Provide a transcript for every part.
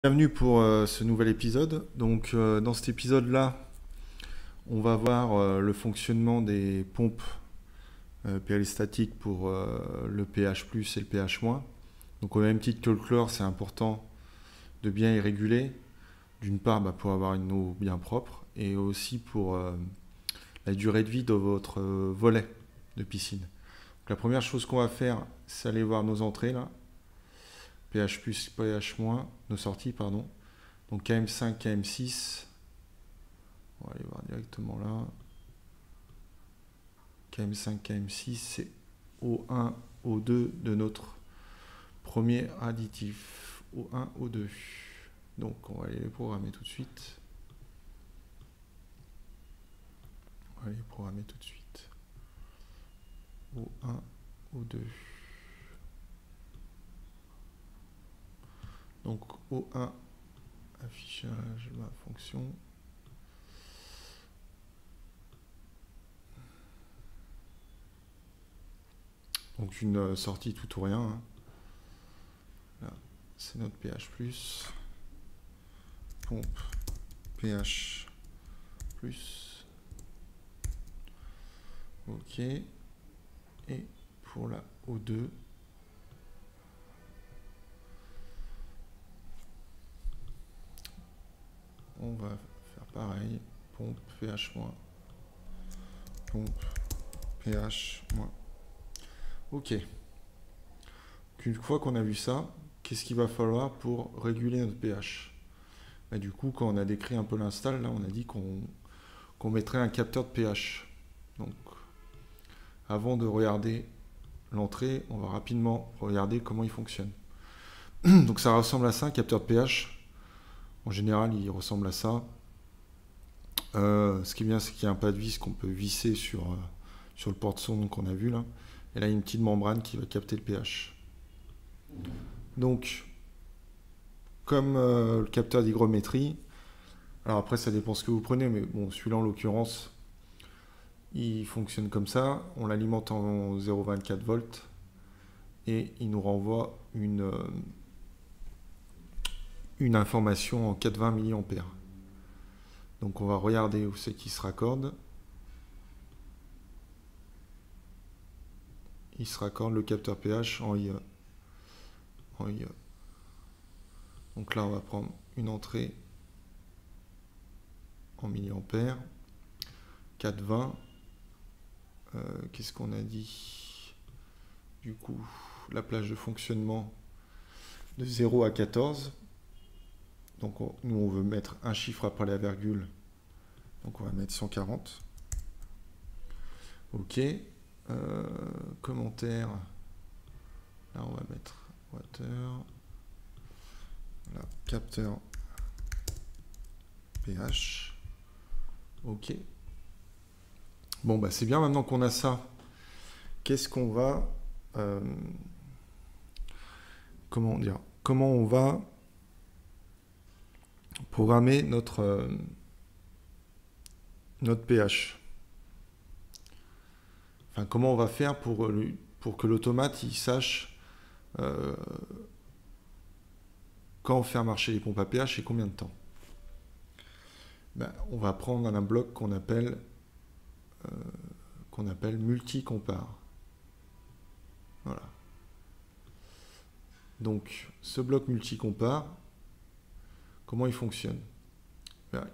Bienvenue pour ce nouvel épisode. Donc, dans cet épisode-là, on va voir le fonctionnement des pompes péristatiques pour le pH+ et le pH-. Donc, au même titre que le chlore, c'est important de bien y réguler. D'une part, pour avoir une eau bien propre et aussi pour la durée de vie de votre volet de piscine. Donc, la première chose qu'on va faire, c'est aller voir nos entrées là, pH+, pH-, nos sorties, pardon. Donc KM5, KM6, on va aller voir directement là. KM5, KM6, c'est O1, O2 de notre premier additif. O1, O2. Donc on va aller les programmer tout de suite. O1, O2. Donc O1, affichage, ma fonction. Donc une sortie tout ou rien. Hein. Là, c'est notre pH+. Pompe pH+. Ok. Et pour la O2, on va faire pareil. Pompe pH-, pompe pH-. Ok. Une fois qu'on a vu ça, qu'est-ce qu'il va falloir pour réguler notre pH? Du coup, quand on a décrit un peu l'install, là, on a dit qu'on mettrait un capteur de pH. Donc, avant de regarder l'entrée, on va rapidement regarder comment il fonctionne. Donc, ça ressemble à ça, un capteur de pH. En général, il ressemble à ça. Ce qui est bien, c'est qu'il y a un pas de vis qu'on peut visser sur le porte-sonde qu'on a vu là. Et là, il y a une petite membrane qui va capter le pH. Donc, comme le capteur d'hygrométrie, alors après, ça dépend ce que vous prenez, mais bon, celui-là, en l'occurrence, il fonctionne comme ça. On l'alimente en 0,24 volts et il nous renvoie une information en 420 mA. Donc, on va regarder où c'est qu'il se raccorde. Il se raccorde le capteur pH en IE. Donc là, on va prendre une entrée en milliampères. 420. Qu'est-ce qu'on a dit? Du coup, la plage de fonctionnement de 0 à 14. Donc nous, on veut mettre un chiffre après la virgule. Donc on va mettre 140. Ok. Commentaire. Là, on va mettre water. Là, capteur pH. Ok. Bon, c'est bien maintenant qu'on a ça. Qu'est-ce qu'on va... comment on va programmer notre pH? Enfin, comment on va faire pour que l'automate il sache quand faire marcher les pompes à pH et combien de temps? On va prendre un bloc qu'on appelle multi-compare. Voilà. Donc, ce bloc multi-compare, comment il fonctionne?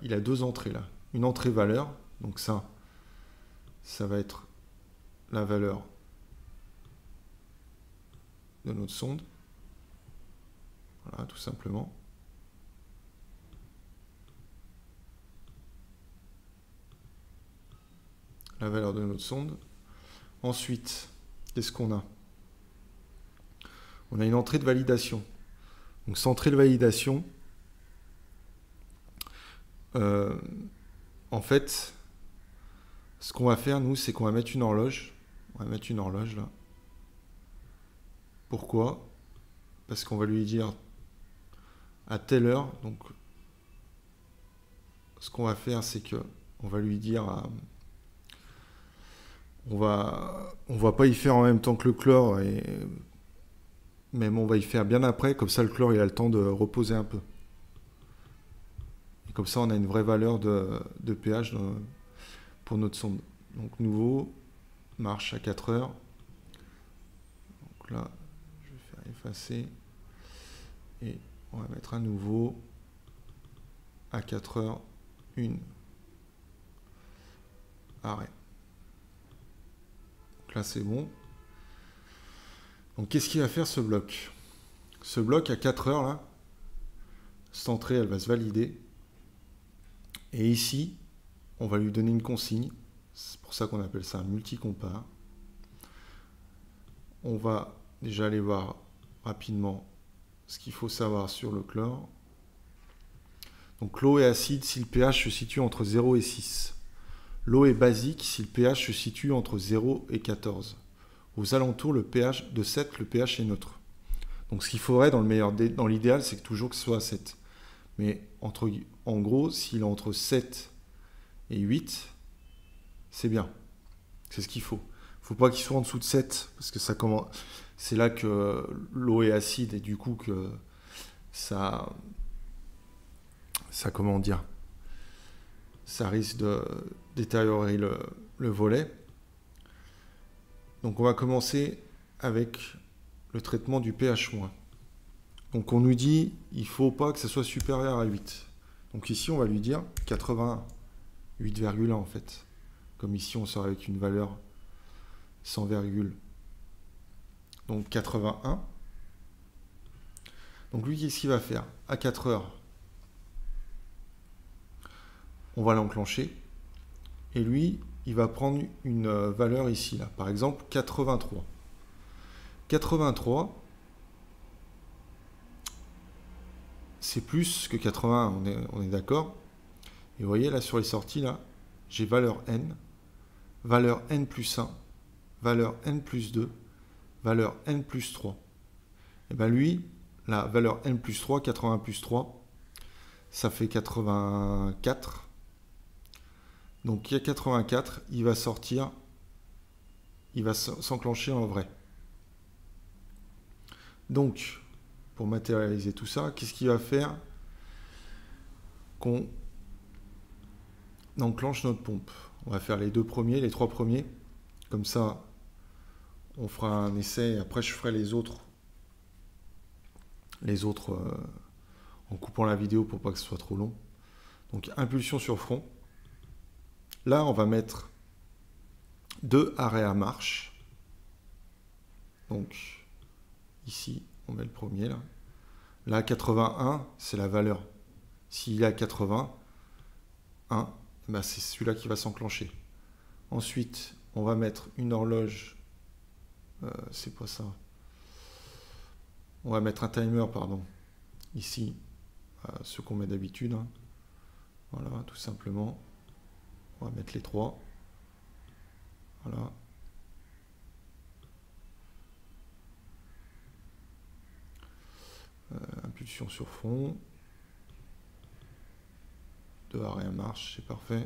Il a deux entrées là. Une entrée valeur, donc ça va être la valeur de notre sonde. Voilà, tout simplement. La valeur de notre sonde. Ensuite, qu'est-ce qu'on a? On a une entrée de validation. Donc, cette entrée de validation, en fait, ce qu'on va faire, nous, c'est qu'on va mettre une horloge. On va mettre une horloge là. Pourquoi? Parce qu'on va lui dire à telle heure. Donc, ce qu'on va faire, c'est que on va lui dire on va pas y faire en même temps que le chlore, mais on va y faire bien après, comme ça le chlore il a le temps de reposer un peu. Comme ça, on a une vraie valeur de pH pour notre sonde. Donc nouveau, marche à 4 heures. Donc là, je vais faire effacer. Et on va mettre un nouveau à 4 heures, 1. Arrêt. Donc là, c'est bon. Donc qu'est-ce qu'il va faire ce bloc? Ce bloc à 4 heures, là, cette entrée, elle va se valider. Et ici, on va lui donner une consigne. C'est pour ça qu'on appelle ça un multi-compare. On va déjà aller voir rapidement ce qu'il faut savoir sur le chlore. Donc l'eau est acide si le pH se situe entre 0 et 6. L'eau est basique si le pH se situe entre 0 et 14. Aux alentours le pH de 7, le pH est neutre. Donc ce qu'il faudrait dans l'idéal, c'est que toujours que ce soit à 7. Mais en gros, s'il est entre 7 et 8, c'est bien. C'est ce qu'il faut. Il ne faut pas qu'il soit en dessous de 7, parce que c'est là que l'eau est acide et du coup que ça comment dire, ça risque de détériorer le volet. Donc on va commencer avec le traitement du pH-. Donc on nous dit il ne faut pas que ça soit supérieur à 8. Donc ici on va lui dire 81, 8,1 en fait. Comme ici on sort avec une valeur sans virgule. Donc 81. Donc lui qu'est-ce qu'il va faire? À 4 heures, on va l'enclencher. Et lui, il va prendre une valeur ici, là. Par exemple, 83. 83, c'est plus que 81, on est d'accord. Et vous voyez, là, sur les sorties, là, j'ai valeur n plus 1, valeur n plus 2, valeur n plus 3. Et bien lui, la valeur n plus 3, 80 plus 3, ça fait 84. Donc il y a 84, il va sortir, il va s'enclencher en vrai. Donc, pour matérialiser tout ça, qu'est-ce qu'il va faire? Qu'on enclenche notre pompe. On va faire les 3 premiers. Comme ça, on fera un essai. Et après, je ferai les autres en coupant la vidéo pour pas que ce soit trop long. Donc, impulsion sur front. Là, on va mettre 2 arrêts à marche. Donc, ici, on met le premier. Là, 81, c'est la valeur. S'il est à 81, ben c'est celui-là qui va s'enclencher. Ensuite, on va mettre une horloge. C'est pas ça. On va mettre un timer, pardon. Ici, ce qu'on met d'habitude. Voilà, tout simplement. On va mettre les 3. Voilà. Impulsion sur front. 2 arrêts à marche, c'est parfait.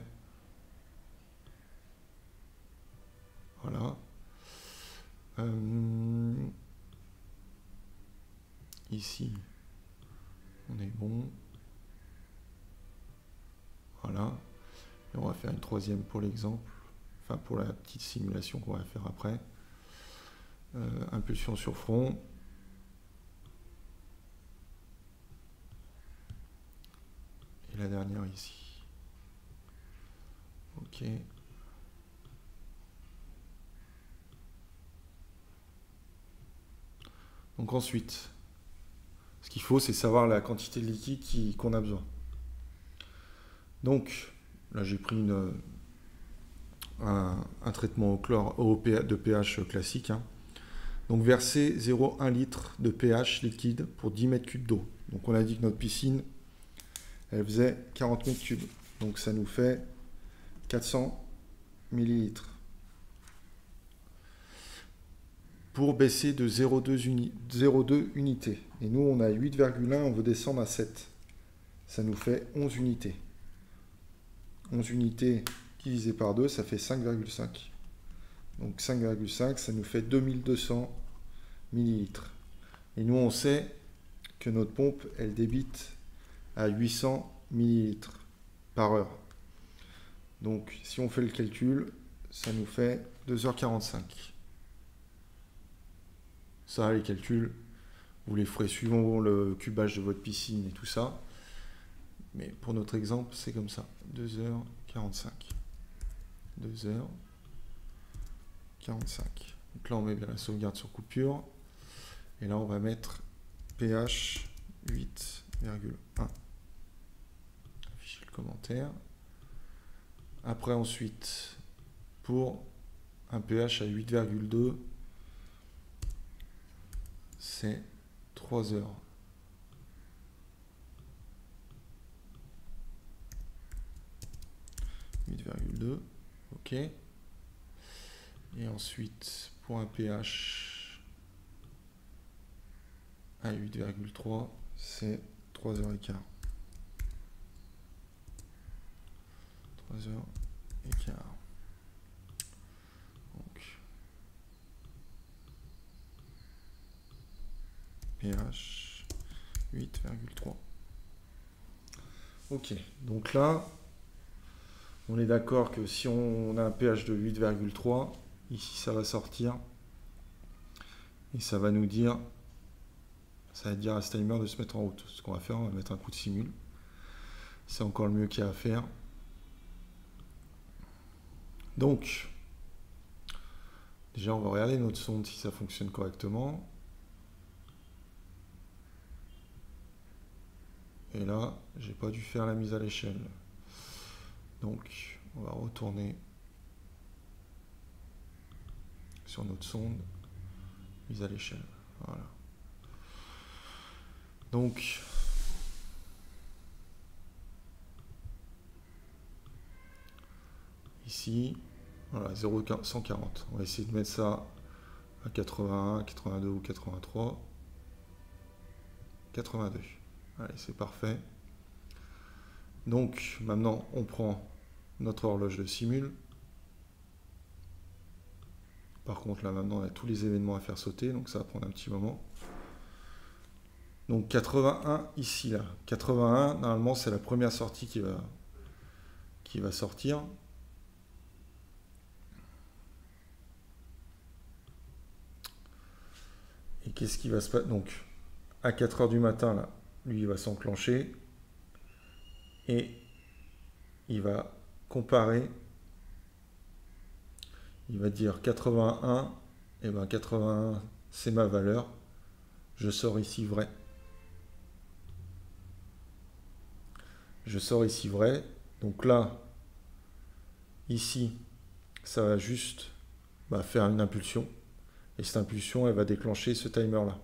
Voilà. Ici, on est bon. Voilà. Et on va faire une troisième pour l'exemple. Enfin, pour la petite simulation qu'on va faire après. Impulsion sur front. Et la dernière ici. Ok. Donc ensuite, ce qu'il faut, c'est savoir la quantité de liquide qu'on a besoin. Donc, là j'ai pris un traitement au chlore de pH classique. Donc verser 0,1 litre de pH liquide pour 10 mètres cubes d'eau. Donc on a dit que notre piscine, elle faisait 40 mètres cubes. Donc ça nous fait 400 millilitres. Pour baisser de 0,2 unités. Et nous, on a 8,1, on veut descendre à 7. Ça nous fait 11 unités. 11 unités divisé par 2, ça fait 5,5. Donc 5,5, ça nous fait 2200 millilitres. Et nous, on sait que notre pompe, elle débite à 800 millilitres. par heure. Donc, si on fait le calcul, ça nous fait 2h45. Ça, les calculs, vous les ferez suivant le cubage de votre piscine et tout ça. Mais pour notre exemple, c'est comme ça. 2h45. 2h45. Donc là, on met bien la sauvegarde sur coupure. Et là, on va mettre pH 8,1. Afficher le commentaire. Après, ensuite, pour un pH à 8,2, c'est 3 heures. Ok. Et ensuite, pour un pH à 8,3, c'est 3h15. 3h15. Donc, pH 8,3. Ok, donc là, on est d'accord que si on a un pH de 8,3, ici ça va sortir et ça va nous dire, ça va dire à ce timer de se mettre en route. Ce qu'on va faire, on va mettre un coup de simul. C'est encore le mieux qu'il y a à faire. Donc, déjà on va regarder notre sonde si ça fonctionne correctement. Et là, j'ai pas dû faire la mise à l'échelle. Donc, on va retourner sur notre sonde, mise à l'échelle. Voilà. Donc, ici, voilà, 0,140. On va essayer de mettre ça à 81, 82 ou 83. 82. Allez, c'est parfait. Donc, maintenant, on prend notre horloge de simul. Par contre, là, maintenant, on a tous les événements à faire sauter, donc ça va prendre un petit moment. Donc, 81 ici, là. 81, normalement, c'est la première sortie qui va sortir. Et qu'est-ce qui va se passer? Donc, à 4 heures du matin, là, lui, il va s'enclencher. Et il va comparer. Il va dire 81. Et bien, 81, c'est ma valeur. Je sors ici vrai. Je sors ici vrai. Donc là, ici, ça va juste faire une impulsion. Et cette impulsion, elle va déclencher ce timer-là.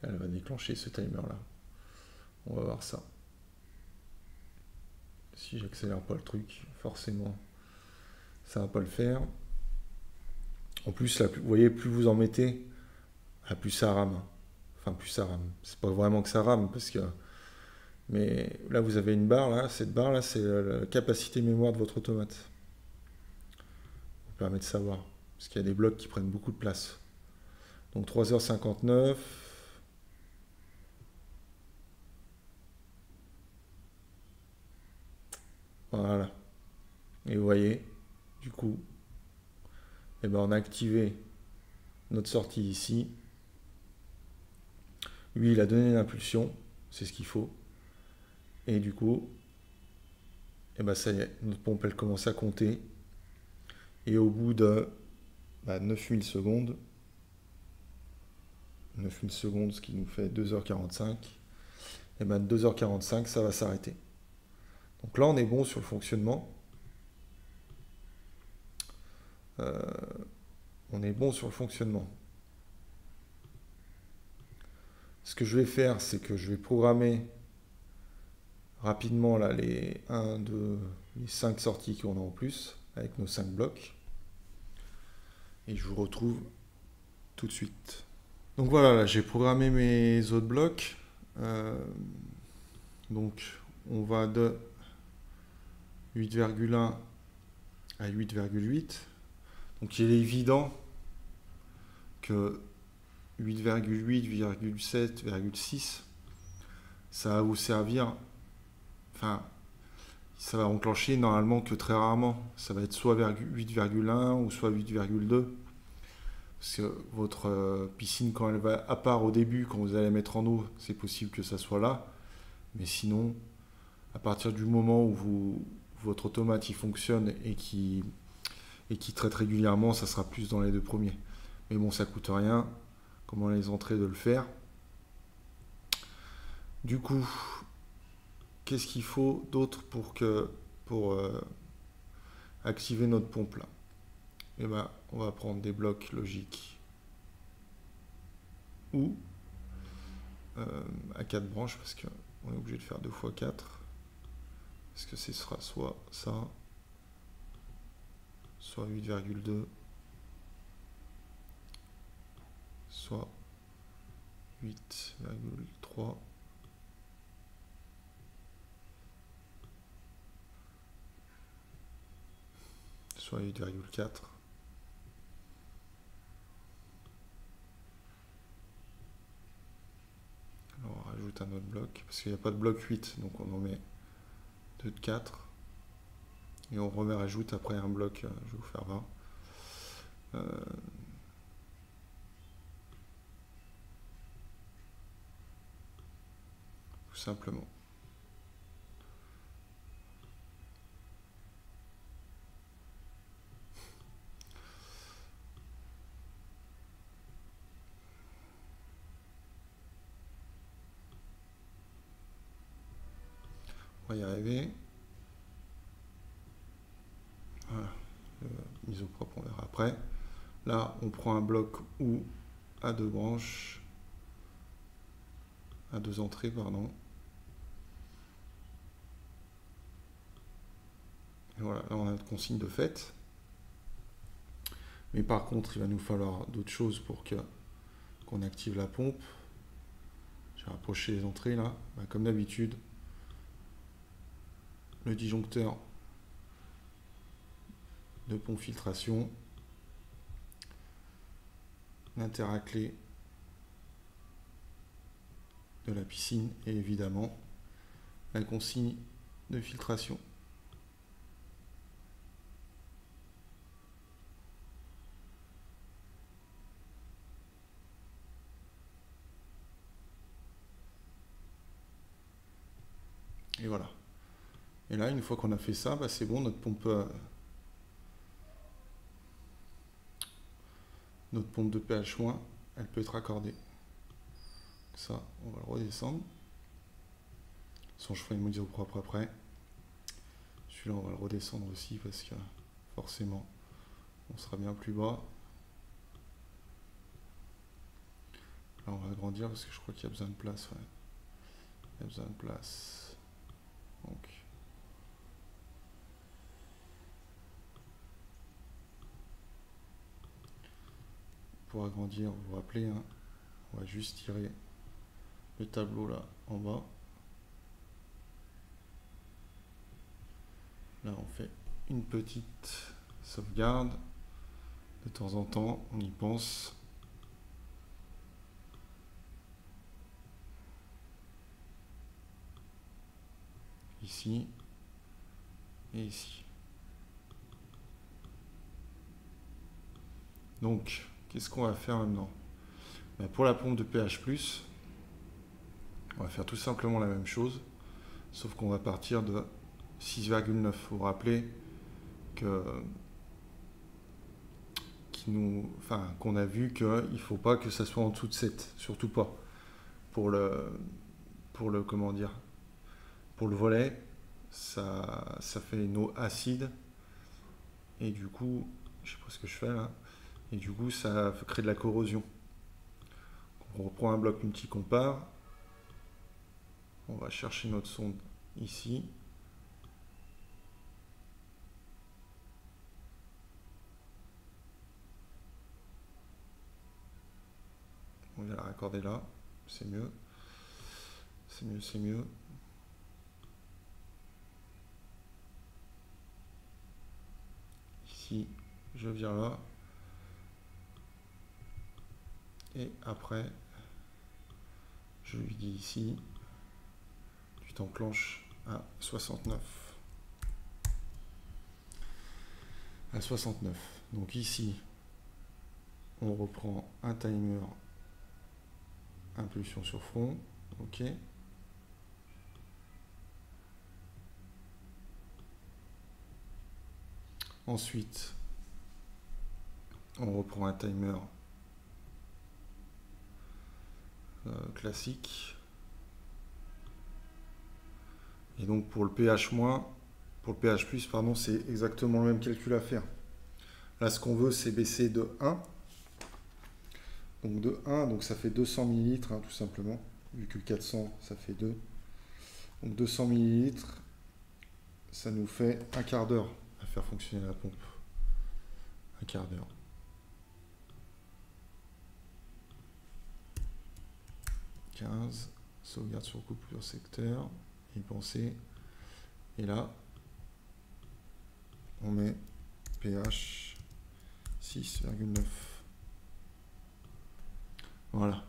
Elle va déclencher ce timer-là. On va voir ça. Si j'accélère pas le truc, forcément, ça va pas le faire. En plus, là, vous voyez, plus vous en mettez, plus ça rame. Enfin, plus ça rame. C'est pas vraiment que ça rame, parce que... Mais là, vous avez une barre, là. Cette barre, là, c'est la capacité mémoire de votre automate. Ça vous permet de savoir. Parce qu'il y a des blocs qui prennent beaucoup de place. Donc 3h59. Voilà. Et vous voyez, du coup, on a activé notre sortie ici. Lui, il a donné l'impulsion. C'est ce qu'il faut. Et du coup, ça y est, notre pompe, elle commence à compter. Et au bout de 9000 secondes, 9000 secondes, ce qui nous fait 2h45, 2h45, ça va s'arrêter. Donc là, on est bon sur le fonctionnement. On est bon sur le fonctionnement. Ce que je vais faire, c'est que je vais programmer rapidement là, les 1, 2, les 5 sorties qu'on a en plus, avec nos 5 blocs. Et je vous retrouve tout de suite. Donc voilà, là, j'ai programmé mes autres blocs. Donc on va de 8,1 à 8,8. Donc il est évident que 8,8, 7,6, ça va vous servir, enfin, ça va enclencher normalement que très rarement. Ça va être soit 8,1 ou soit 8,2. Parce que votre piscine, quand elle va à part au début, quand vous allez mettre en eau, c'est possible que ça soit là. Mais sinon, à partir du moment où votre automate il fonctionne et qui traite régulièrement, ça sera plus dans les 2 premiers. Mais bon, ça coûte rien, comment les entrées de le faire. Du coup, qu'est-ce qu'il faut d'autre pour activer notre pompe là? Eh ben, on va prendre des blocs logiques ou à 4 branches parce qu'on est obligé de faire 2 fois 4 parce que ce sera soit ça, soit 8,2, soit 8,3, soit 8,4. Alors on rajoute un autre bloc, parce qu'il n'y a pas de bloc 8, donc on en met 2 de 4. Et on remet rajoute après un bloc, je vais vous faire voir. Tout simplement. On va y arriver. Voilà. Mise au propre, on verra après. Là, on prend un bloc ou à 2 branches, à 2 entrées, pardon. Et voilà, là on a notre consigne de fait. Mais par contre, il va nous falloir d'autres choses pour qu'on active la pompe. J'ai rapproché les entrées là. Bah, comme d'habitude, le disjoncteur de pompe filtration, l'interraclé de la piscine et évidemment la consigne de filtration. Et voilà. Et là, une fois qu'on a fait ça, bah, c'est bon, notre pompe de pH-, elle peut être raccordée. Ça, on va le redescendre. Sans je ferai une mise au propre après. Celui-là, on va le redescendre aussi parce que forcément, on sera bien plus bas. Là, on va agrandir parce que je crois qu'il y a besoin de place. Ouais. Il y a besoin de place. Donc, pour agrandir, vous vous rappelez, hein, on va juste tirer le tableau là en bas. Là, on fait une petite sauvegarde. De temps en temps, on y pense. Ici et ici. Donc, qu'est-ce qu'on va faire maintenant? Ben, pour la pompe de pH+, on va faire tout simplement la même chose, sauf qu'on va partir de 6,9. Vous vous rappelez qu'on a vu qu'il ne faut pas que ça soit en dessous de 7, surtout pas. Pour le comment dire, pour le volet, ça fait une eau acide, et du coup, je sais pas ce que je fais là, et du coup ça crée de la corrosion. On reprend un bloc multi-compare, on va chercher notre sonde ici. On va la raccorder là, c'est mieux. C'est mieux, c'est mieux. Ici, je viens là, Et après, je lui dis ici, tu t'enclenches à 69. À 69. Donc ici, on reprend un timer, impulsion sur front. OK. Ensuite, on reprend un timer classique. Et donc pour le pH-, pour le pH+, pardon, c'est exactement le même calcul à faire. Là, ce qu'on veut, c'est baisser de 1. Donc de 1, donc ça fait 200 ml, hein, tout simplement. Vu que 400, ça fait 2. Donc 200 ml, ça nous fait un quart d'heure à faire fonctionner la pompe. Un quart d'heure. 15, sauvegarde sur coupure secteur, y penser. Et là, on met pH 6,9. Voilà.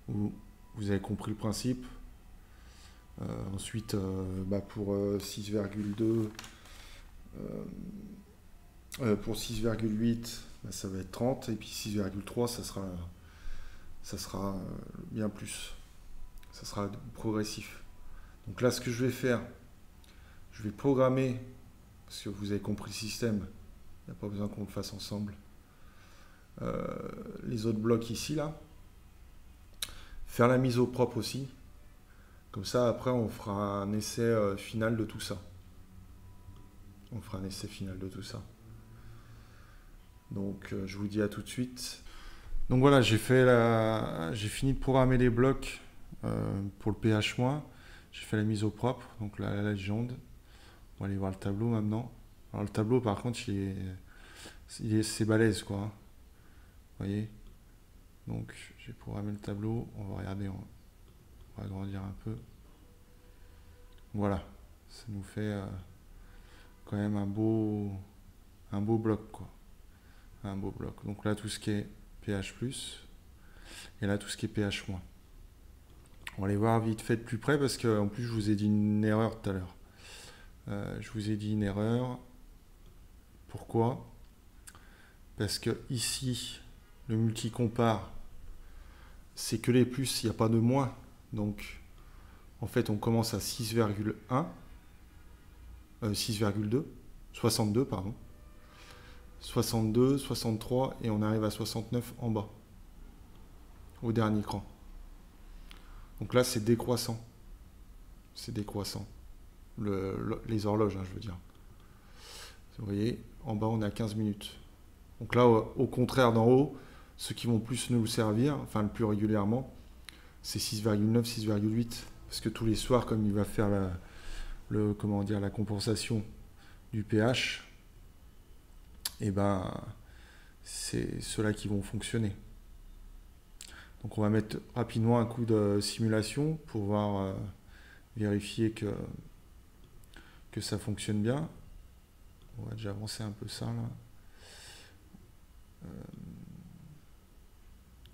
Vous avez compris le principe. Ensuite, pour 6,2, pour 6,8, ça va être 30. Et puis 6,3, ça sera bien plus. Ça sera progressif. Donc là, ce que je vais faire, je vais programmer, parce que vous avez compris le système, il n'y a pas besoin qu'on le fasse ensemble, les autres blocs ici, là. Faire la mise au propre aussi. Comme ça, après, on fera un essai final de tout ça. On fera un essai final de tout ça. Donc, je vous dis à tout de suite. Donc voilà, j'ai fini de programmer les blocs pour le pH-. J'ai fait la mise au propre, donc la légende. On va aller voir le tableau maintenant. Alors le tableau, par contre, c'est balèze, quoi. Vous voyez? Donc, j'ai programmé le tableau. On va regarder, on va agrandir un peu. Voilà, ça nous fait quand même un beau bloc, quoi. Un beau bloc. Donc là, tout ce qui est pH+, et là, tout ce qui est pH-. On va aller voir vite fait de plus près, parce qu'en plus, je vous ai dit une erreur tout à l'heure. Je vous ai dit une erreur. Pourquoi? Parce que ici, le multi-compare, c'est que les plus, il n'y a pas de moins. Donc, en fait, on commence à 6,1, 6,2, 62, pardon. 62, 63, et on arrive à 69 en bas, au dernier cran. Donc là, c'est décroissant. C'est décroissant. Les horloges, hein, je veux dire. Vous voyez, en bas, on est à 15 minutes. Donc là, au contraire d'en haut, ceux qui vont plus nous servir, enfin le plus régulièrement, c'est 6,9, 6,8. Parce que tous les soirs, comme il va faire la compensation du pH, et ben, c'est ceux-là qui vont fonctionner. Donc on va mettre rapidement un coup de simulation pour voir, vérifier que ça fonctionne bien. On va déjà avancer un peu ça là.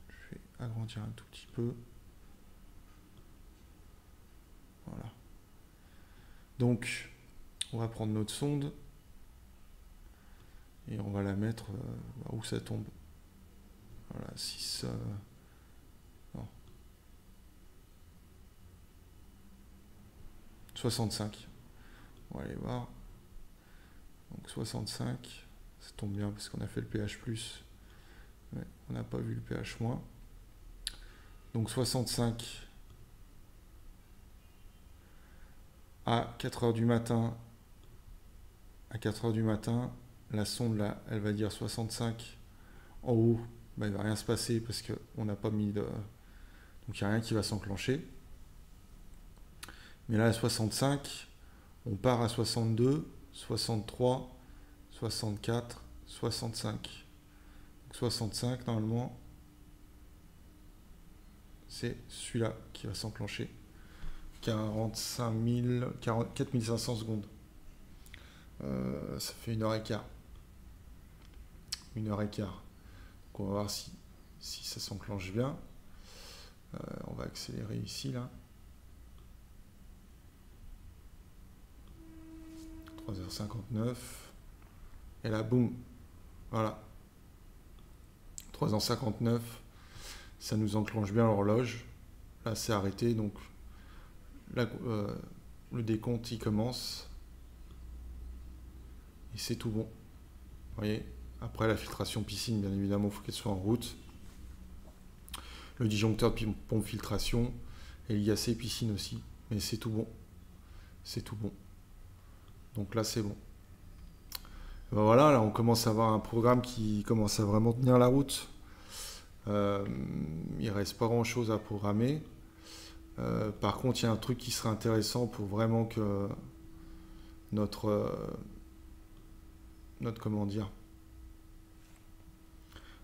Je vais agrandir un tout petit peu. Voilà. Donc, on va prendre notre sonde et on va la mettre où ça tombe. Voilà, 6. Non. 65. On va aller voir. Donc 65. Ça tombe bien parce qu'on a fait le pH+. Mais on n'a pas vu le pH-. Donc 65 à 4h du matin. À 4h du matin, la sonde là, elle va dire 65 en haut. Ben, il ne va rien se passer parce qu'on n'a pas mis de... Donc il n'y a rien qui va s'enclencher. Mais là, à 65, on part à 62, 63, 64, 65. Donc 65, normalement, c'est celui-là qui va s'enclencher. 45 000, 44 500 secondes. Ça fait 1h15. 1h15. Donc on va voir si si ça s'enclenche bien. On va accélérer ici, là. 3h59. Et là, boum. Voilà. 3h59. Ça nous enclenche bien l'horloge. Là, c'est arrêté. Donc, là, le décompte, il commence. Et c'est tout bon. Vous voyez. Après, la filtration piscine, bien évidemment, il faut qu'elle soit en route. Le disjoncteur de pompe filtration. Et l'IAC piscine aussi. Mais c'est tout bon. C'est tout bon. Donc là, c'est bon. Et ben voilà, là, on commence à avoir un programme qui commence à vraiment tenir la route. Il ne reste pas grand-chose à programmer. Par contre, il y a un truc qui serait intéressant pour vraiment que notre comment dire,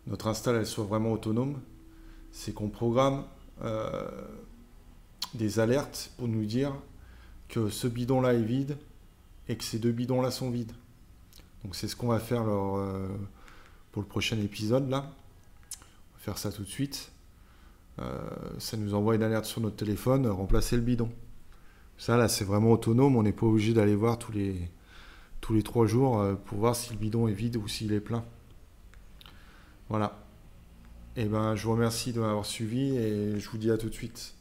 notre install elle soit vraiment autonome. C'est qu'on programme des alertes pour nous dire que ce bidon-là est vide et que ces deux bidons-là sont vides. Donc c'est ce qu'on va faire pour le prochain épisode là. On va faire ça tout de suite. Ça nous envoie une alerte sur notre téléphone, remplacer le bidon. Ça là c'est vraiment autonome, on n'est pas obligé d'aller voir tous les 3 jours pour voir si le bidon est vide ou s'il est plein. Voilà. Et ben je vous remercie de m'avoir suivi et je vous dis à tout de suite.